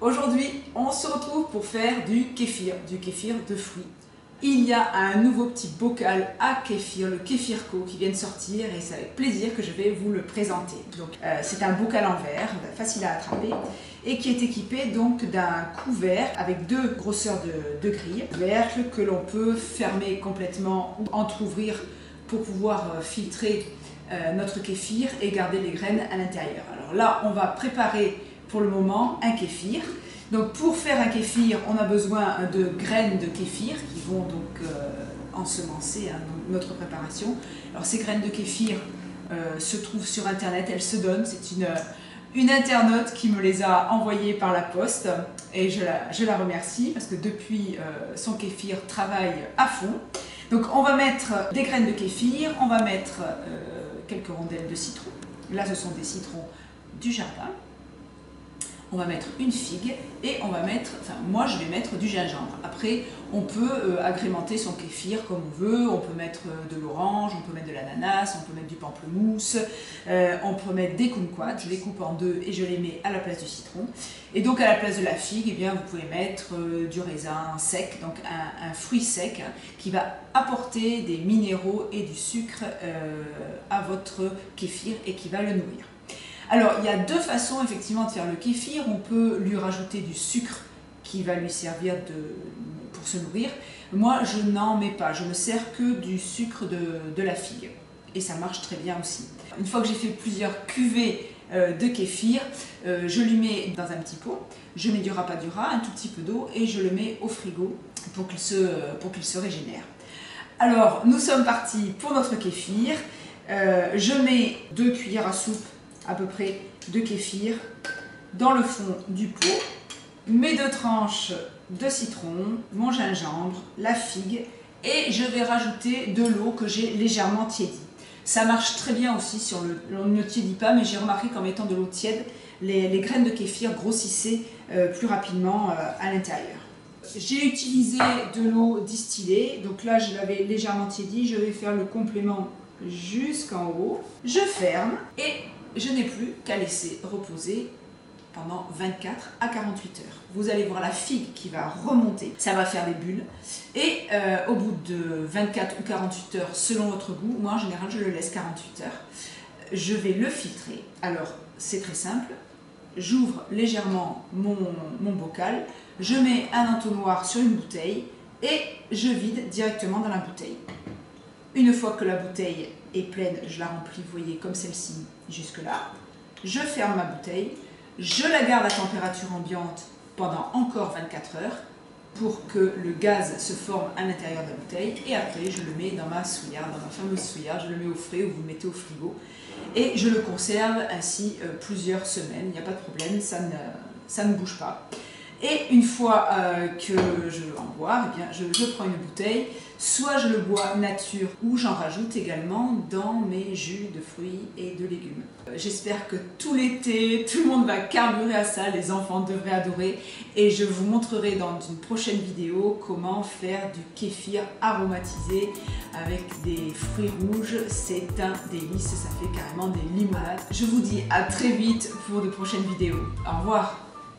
Aujourd'hui, on se retrouve pour faire du kéfir de fruits. Il y a un nouveau petit bocal à kéfir, le Kéfirco, qui vient de sortir et c'est avec plaisir que je vais vous le présenter. C'est un bocal en verre, facile à attraper et qui est équipé donc d'un couvert avec deux grosseurs de grille, couvercle que l'on peut fermer complètement ou entrouvrir pour pouvoir filtrer notre kéfir et garder les graines à l'intérieur. Alors là, on va préparer pour le moment un kéfir. Donc pour faire un kéfir, on a besoin de graines de kéfir qui vont donc ensemencer notre préparation. Alors ces graines de kéfir se trouvent sur internet, elles se donnent, c'est une internaute qui me les a envoyées par la poste et je la remercie parce que depuis son kéfir travaille à fond. Donc on va mettre des graines de kéfir, on va mettre quelques rondelles de citron. Là ce sont des citrons du jardin. On va mettre une figue et on va mettre, moi je vais mettre du gingembre. Après on peut agrémenter son kéfir comme on veut, on peut mettre de l'orange, on peut mettre de l'ananas, on peut mettre du pamplemousse, on peut mettre des kumquats, je les coupe en deux et je les mets à la place du citron. Et donc à la place de la figue, eh bien, vous pouvez mettre du raisin sec, donc un fruit sec qui va apporter des minéraux et du sucre à votre kéfir et qui va le nourrir. Alors, il y a deux façons effectivement de faire le kéfir. On peut lui rajouter du sucre qui va lui servir pour se nourrir. Moi, je n'en mets pas. Je ne sers que du sucre de la figue. Et ça marche très bien aussi. Une fois que j'ai fait plusieurs cuvées de kéfir, je lui mets dans un petit pot. Je mets du rapadura, un tout petit peu d'eau et je le mets au frigo pour qu'il se régénère. Alors, nous sommes partis pour notre kéfir. Je mets 2 cuillères à soupe à peu près de kéfir dans le fond du pot, mes 2 tranches de citron, mon gingembre, la figue et je vais rajouter de l'eau que j'ai légèrement tiédie. Ça marche très bien aussi si on ne tiédit pas, mais j'ai remarqué qu'en mettant de l'eau tiède, les graines de kéfir grossissaient plus rapidement à l'intérieur. J'ai utilisé de l'eau distillée, donc là je l'avais légèrement tiédie, je vais faire le complément jusqu'en haut. Je ferme et je n'ai plus qu'à laisser reposer pendant 24 à 48 heures. Vous allez voir la figue qui va remonter, ça va faire des bulles. Et au bout de 24 ou 48 heures, selon votre goût, moi en général je le laisse 48 heures, je vais le filtrer. Alors c'est très simple, j'ouvre légèrement mon bocal, je mets un entonnoir sur une bouteille et je vide directement dans la bouteille. Une fois que la bouteille est pleine, je la remplis, vous voyez, comme celle-ci, jusque là. Je ferme ma bouteille, je la garde à température ambiante pendant encore 24 heures pour que le gaz se forme à l'intérieur de la bouteille et après je le mets dans ma souillarde, dans ma fameuse souillarde, je le mets au frais ou vous le mettez au frigo et je le conserve ainsi plusieurs semaines, il n'y a pas de problème, ça ne bouge pas. Et une fois que je veux en boire, eh bien, je prends une bouteille, soit je le bois nature ou j'en rajoute également dans mes jus de fruits et de légumes. J'espère que tout l'été, tout le monde va carburer à ça, les enfants devraient adorer et je vous montrerai dans une prochaine vidéo comment faire du kéfir aromatisé avec des fruits rouges. C'est un délice, ça fait carrément des limonades. Je vous dis à très vite pour de prochaines vidéos. Au revoir.